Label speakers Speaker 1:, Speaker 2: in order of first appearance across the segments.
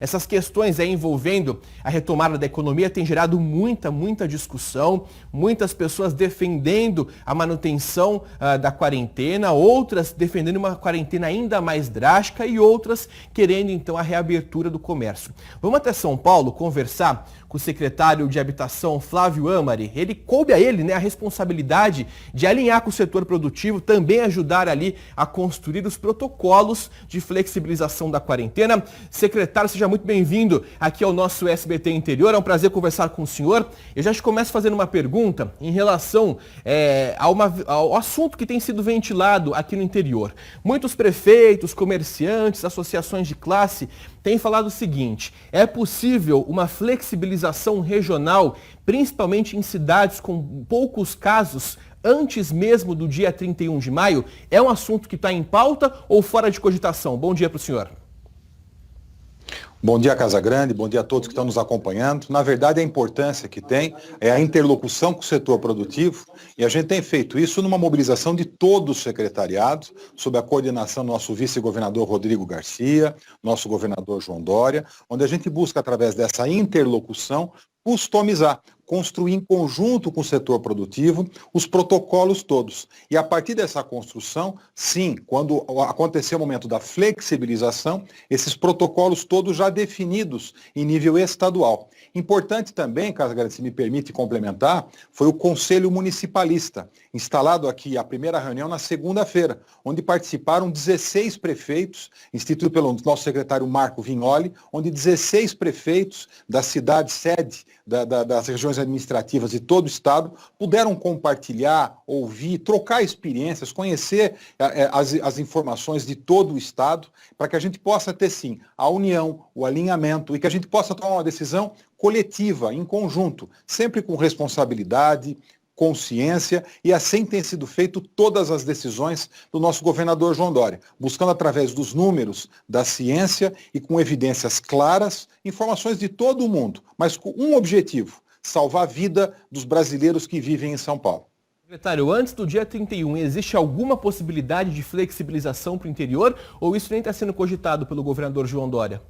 Speaker 1: Essas questões aí envolvendo a retomada da economia têm gerado muita discussão, muitas pessoas defendendo a manutenção da quarentena, outras defendendo uma quarentena ainda mais drástica e outras querendo então a reabertura do comércio. Vamos até São Paulo conversar com o secretário de Habitação, Flávio Amari. Coube a ele, a responsabilidade de alinhar com o setor produtivo, também ajudar ali a construir os protocolos de flexibilização da quarentena. Secretário, seja muito bem-vindo aqui ao nosso SBT Interior. É um prazer conversar com o senhor. Eu já te começo fazendo uma pergunta em relação ao assunto que tem sido ventilado aqui no interior. Muitos prefeitos, comerciantes, associações de classe têm falado o seguinte: é possível uma flexibilização regional, principalmente em cidades com poucos casos, antes mesmo do dia 31 de maio? É um assunto que está em pauta ou fora de cogitação? Bom dia para o senhor.
Speaker 2: Bom dia, Casagrande, bom dia a todos que estão nos acompanhando. Na verdade, a importância que tem é a interlocução com o setor produtivo, e a gente tem feito isso numa mobilização de todo o secretariado, sob a coordenação do nosso vice-governador Rodrigo Garcia, nosso governador João Dória, onde a gente busca, através dessa interlocução, customizar, construir em conjunto com o setor produtivo os protocolos todos. E a partir dessa construção, sim, quando acontecer o momento da flexibilização, esses protocolos todos já definidos em nível estadual. Importante também, Casagrande, se me permite complementar, foi o Conselho Municipalista, instalado aqui a primeira reunião na segunda-feira, onde participaram 16 prefeitos, instituído pelo nosso secretário Marco Vignoli, onde 16 prefeitos da cidade sede das regiões administrativas de todo o estado puderam compartilhar, ouvir, trocar experiências, conhecer as informações de todo o estado, para que a gente possa ter, sim, a união, o alinhamento e que a gente possa tomar uma decisão coletiva, em conjunto, sempre com responsabilidade, consciência, e assim tem sido feito todas as decisões do nosso governador João Dória, buscando através dos números, da ciência e com evidências claras, informações de todo o mundo, mas com um objetivo: salvar a vida dos brasileiros que vivem em São Paulo.
Speaker 1: Secretário, antes do dia 31, existe alguma possibilidade de flexibilização para o interior ou isso nem está sendo cogitado pelo governador João Dória?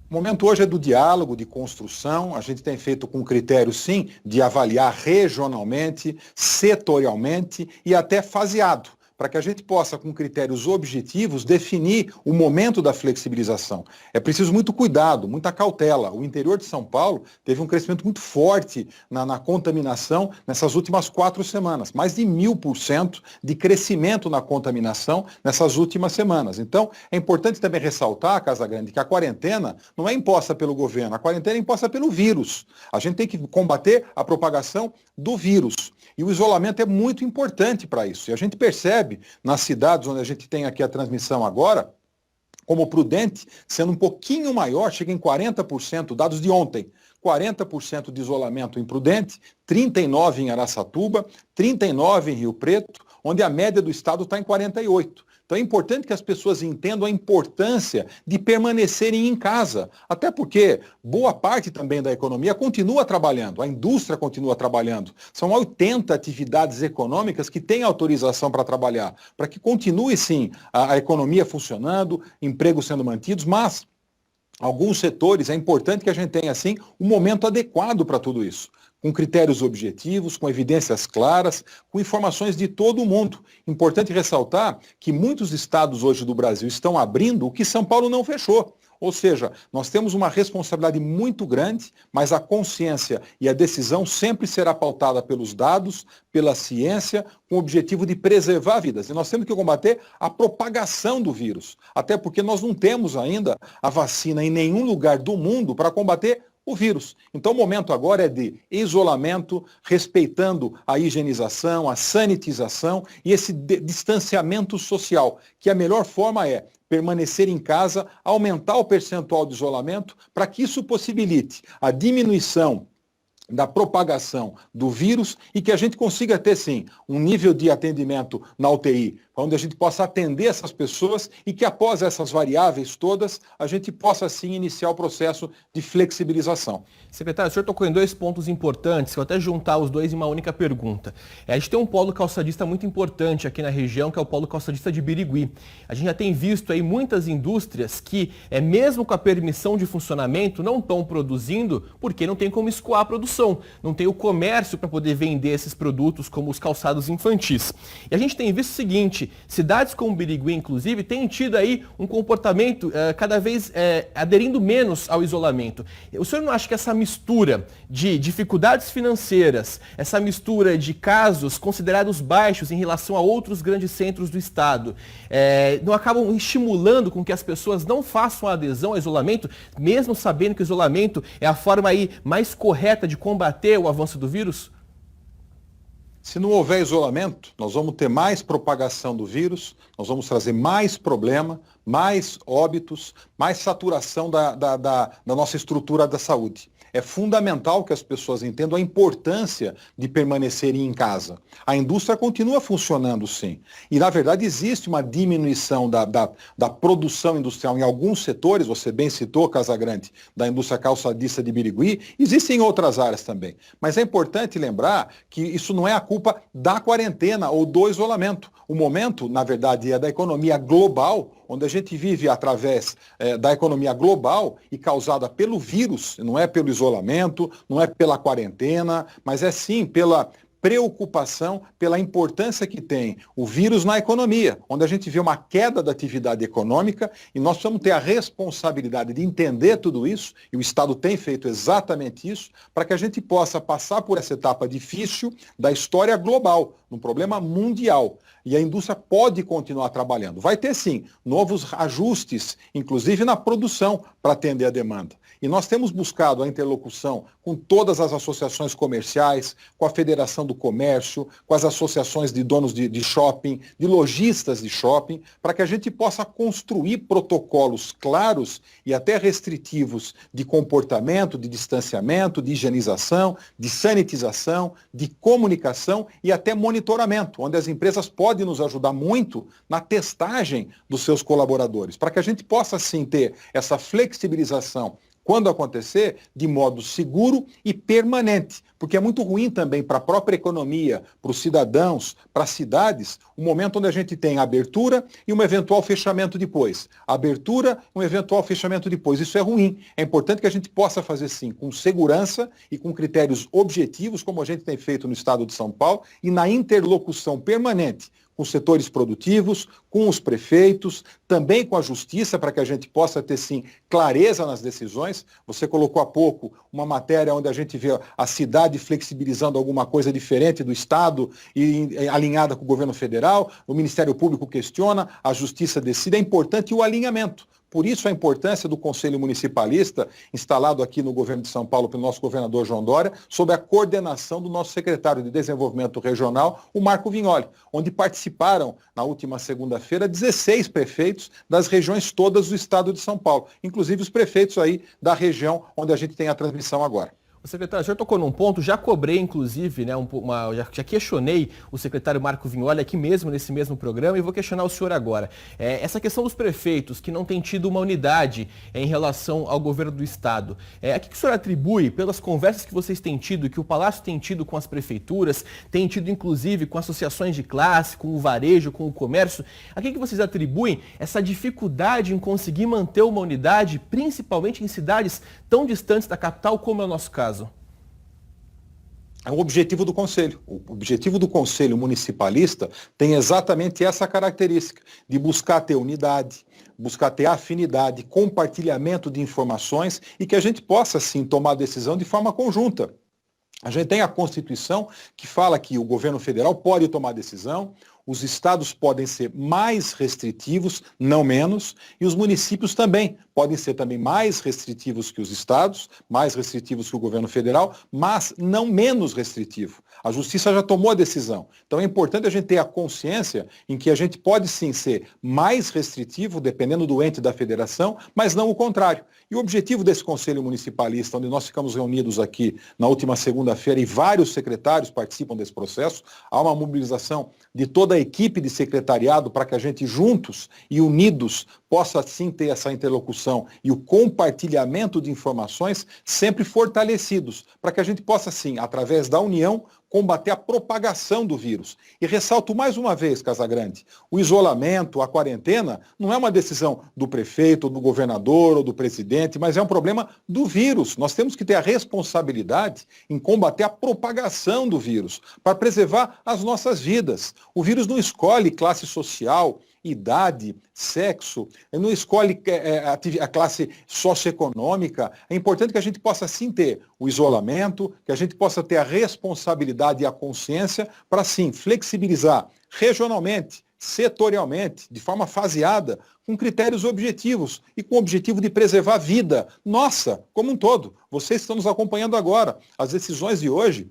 Speaker 2: O momento hoje é do diálogo, de construção. A gente tem feito com critério, sim, de avaliar regionalmente, setorialmente e até faseado, para que a gente possa, com critérios objetivos, definir o momento da flexibilização. É preciso muito cuidado, muita cautela. O interior de São Paulo teve um crescimento muito forte na contaminação nessas últimas 4 semanas. Mais de 1000% de crescimento na contaminação nessas últimas semanas. Então, é importante também ressaltar, Casagrande, que a quarentena não é imposta pelo governo, a quarentena é imposta pelo vírus. A gente tem que combater a propagação do vírus. E o isolamento é muito importante para isso. E a gente percebe nas cidades onde a gente tem aqui a transmissão agora, como Prudente, sendo um pouquinho maior, chega em 40%, dados de ontem. 40% de isolamento em Prudente, 39% em Araçatuba, 39% em Rio Preto, onde a média do estado está em 48%. Então é importante que as pessoas entendam a importância de permanecerem em casa, até porque boa parte também da economia continua trabalhando, a indústria continua trabalhando. São 80 atividades econômicas que têm autorização para trabalhar, para que continue sim a economia funcionando, empregos sendo mantidos, mas alguns setores é importante que a gente tenha assim um momento adequado para tudo isso, com critérios objetivos, com evidências claras, com informações de todo o mundo. Importante ressaltar que muitos estados hoje do Brasil estão abrindo o que São Paulo não fechou. Ou seja, nós temos uma responsabilidade muito grande, mas a consciência e a decisão sempre será pautada pelos dados, pela ciência, com o objetivo de preservar vidas. E nós temos que combater a propagação do vírus, até porque nós não temos ainda a vacina em nenhum lugar do mundo para combater o vírus. Então o momento agora é de isolamento, respeitando a higienização, a sanitização e esse distanciamento social, que a melhor forma é permanecer em casa, aumentar o percentual de isolamento, para que isso possibilite a diminuição da propagação do vírus e que a gente consiga ter, sim, um nível de atendimento na UTI, onde a gente possa atender essas pessoas e que após essas variáveis todas, a gente possa, sim, iniciar o processo de flexibilização.
Speaker 1: Secretário, o senhor tocou em 2 pontos importantes, que eu vou até juntar os dois em uma única pergunta. A gente tem um polo calçadista muito importante aqui na região, que é o polo calçadista de Birigui. A gente já tem visto aí muitas indústrias que, mesmo com a permissão de funcionamento, não estão produzindo porque não tem como escoar a produção, não tem o comércio para poder vender esses produtos como os calçados infantis. E a gente tem visto o seguinte, cidades como Birigui, inclusive, têm tido aí um comportamento cada vez aderindo menos ao isolamento. O senhor não acha que essa mistura de dificuldades financeiras, essa mistura de casos considerados baixos em relação a outros grandes centros do estado, não acabam estimulando com que as pessoas não façam a adesão ao isolamento, mesmo sabendo que o isolamento é a forma aí mais correta de combater o avanço do vírus?
Speaker 2: Se não houver isolamento, nós vamos ter mais propagação do vírus, nós vamos trazer mais problema, mais óbitos, mais saturação da nossa estrutura da saúde. É fundamental que as pessoas entendam a importância de permanecerem em casa. A indústria continua funcionando, sim. E, na verdade, existe uma diminuição da produção industrial em alguns setores, você bem citou, Casagrande, da indústria calçadista de Birigui, existem em outras áreas também. Mas é importante lembrar que isso não é a culpa da quarentena ou do isolamento. O momento, na verdade, é da economia global, onde a gente vive através da economia global e causada pelo vírus, não é pelo isolamento, não é pela quarentena, mas é sim pela preocupação, pela importância que tem o vírus na economia, onde a gente vê uma queda da atividade econômica e nós precisamos ter a responsabilidade de entender tudo isso, e o Estado tem feito exatamente isso, para que a gente possa passar por essa etapa difícil da história global, num problema mundial. E a indústria pode continuar trabalhando. Vai ter, sim, novos ajustes, inclusive na produção, para atender a demanda. E nós temos buscado a interlocução com todas as associações comerciais, com a Federação do Comércio, com as associações de donos de shopping, de lojistas de shopping, para que a gente possa construir protocolos claros e até restritivos de comportamento, de distanciamento, de higienização, de sanitização, de comunicação e até monitoramento, onde as empresas podem nos ajudar muito na testagem dos seus colaboradores, para que a gente possa, sim, ter essa flexibilização quando acontecer, de modo seguro e permanente. Porque é muito ruim também para a própria economia, para os cidadãos, para as cidades, um momento onde a gente tem abertura e um eventual fechamento depois. Abertura, um eventual fechamento depois. Isso é ruim. É importante que a gente possa fazer, sim, com segurança e com critérios objetivos, como a gente tem feito no estado de São Paulo, e na interlocução permanente com os setores produtivos, com os prefeitos, também com a justiça, para que a gente possa ter, sim, clareza nas decisões. Você colocou há pouco uma matéria onde a gente vê a cidade flexibilizando alguma coisa diferente do Estado e alinhada com o governo federal, o Ministério Público questiona, a justiça decide. É importante o alinhamento. Por isso a importância do Conselho Municipalista, instalado aqui no governo de São Paulo pelo nosso governador João Dória, sob a coordenação do nosso secretário de Desenvolvimento Regional, o Marco Vignoli, onde participaram, na última segunda-feira, 16 prefeitos das regiões todas do estado de São Paulo, inclusive os prefeitos aí da região onde a gente tem a transmissão agora.
Speaker 1: O secretário, o senhor tocou num ponto, já cobrei, inclusive, né, já questionei o secretário Marco Vignoli aqui mesmo, nesse mesmo programa, e vou questionar o senhor agora. Essa questão dos prefeitos, que não tem tido uma unidade em relação ao governo do Estado. A que o senhor atribui, pelas conversas que vocês têm tido, que o Palácio tem tido com as prefeituras, tem tido, inclusive, com associações de classe, com o varejo, com o comércio, a que vocês atribuem essa dificuldade em conseguir manter uma unidade, principalmente em cidades tão distantes da capital como é o nosso caso?
Speaker 2: É o objetivo do Conselho. O objetivo do Conselho Municipalista tem exatamente essa característica, de buscar ter unidade, buscar ter afinidade, compartilhamento de informações e que a gente possa, sim, tomar decisão de forma conjunta. A gente tem a Constituição que fala que o governo federal pode tomar decisão, os estados podem ser mais restritivos, não menos, e os municípios também podem ser também mais restritivos que os estados, mais restritivos que o governo federal, mas não menos restritivo. A justiça já tomou a decisão. Então é importante a gente ter a consciência em que a gente pode sim ser mais restritivo, dependendo do ente da federação, mas não o contrário. E o objetivo desse Conselho Municipalista, onde nós ficamos reunidos aqui na última segunda-feira e vários secretários participam desse processo, há uma mobilização de toda a equipe de secretariado para que a gente juntos e unidos possa sim ter essa interlocução e o compartilhamento de informações sempre fortalecidos, para que a gente possa sim, através da união, combater a propagação do vírus. E ressalto mais uma vez, Casagrande, o isolamento, a quarentena, não é uma decisão do prefeito, ou do governador ou do presidente, mas é um problema do vírus. Nós temos que ter a responsabilidade em combater a propagação do vírus, para preservar as nossas vidas. O vírus não escolhe classe social, idade, sexo, não escolhe a classe socioeconômica. É importante que a gente possa sim ter o isolamento, que a gente possa ter a responsabilidade e a consciência para sim flexibilizar regionalmente, setorialmente, de forma faseada, com critérios objetivos e com o objetivo de preservar a vida nossa como um todo. Vocês estão nos acompanhando agora. As decisões de hoje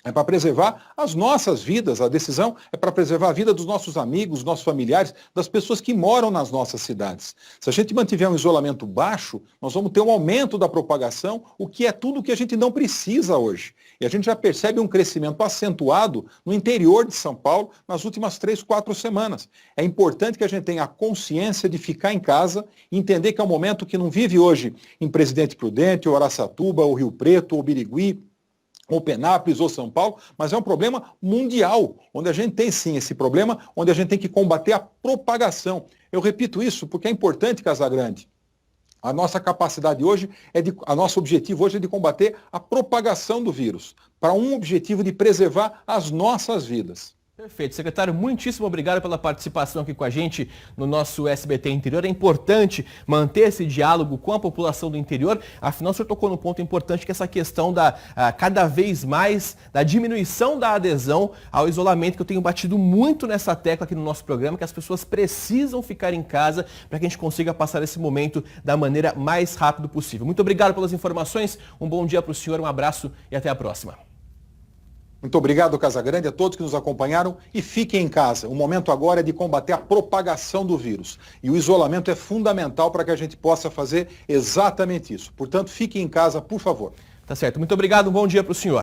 Speaker 2: é para preservar as nossas vidas, a decisão é para preservar a vida dos nossos amigos, dos nossos familiares, das pessoas que moram nas nossas cidades. Se a gente mantiver um isolamento baixo, nós vamos ter um aumento da propagação, o que é tudo que a gente não precisa hoje. E a gente já percebe um crescimento acentuado no interior de São Paulo nas últimas 3, 4 semanas. É importante que a gente tenha a consciência de ficar em casa e entender que é um momento que não vive hoje em Presidente Prudente, ou Araçatuba, ou Rio Preto, ou Birigui, ou Penápolis, ou São Paulo, mas é um problema mundial, onde a gente tem sim esse problema, onde a gente tem que combater a propagação. Eu repito isso porque é importante, Casagrande. A nossa capacidade hoje a nosso objetivo hoje é de combater a propagação do vírus, para um objetivo de preservar as nossas vidas.
Speaker 1: Perfeito. Secretário, muitíssimo obrigado pela participação aqui com a gente no nosso SBT Interior. É importante manter esse diálogo com a população do interior. Afinal, o senhor tocou no ponto importante que é essa questão cada vez mais da diminuição da adesão ao isolamento, que eu tenho batido muito nessa tecla aqui no nosso programa, que as pessoas precisam ficar em casa para que a gente consiga passar esse momento da maneira mais rápida possível. Muito obrigado pelas informações. Um bom dia para o senhor, um abraço e até a próxima.
Speaker 2: Muito obrigado, Casagrande, a todos que nos acompanharam e fiquem em casa. O momento agora é de combater a propagação do vírus. E o isolamento é fundamental para que a gente possa fazer exatamente isso. Portanto, fiquem em casa, por favor.
Speaker 1: Tá certo. Muito obrigado, um bom dia para o senhor.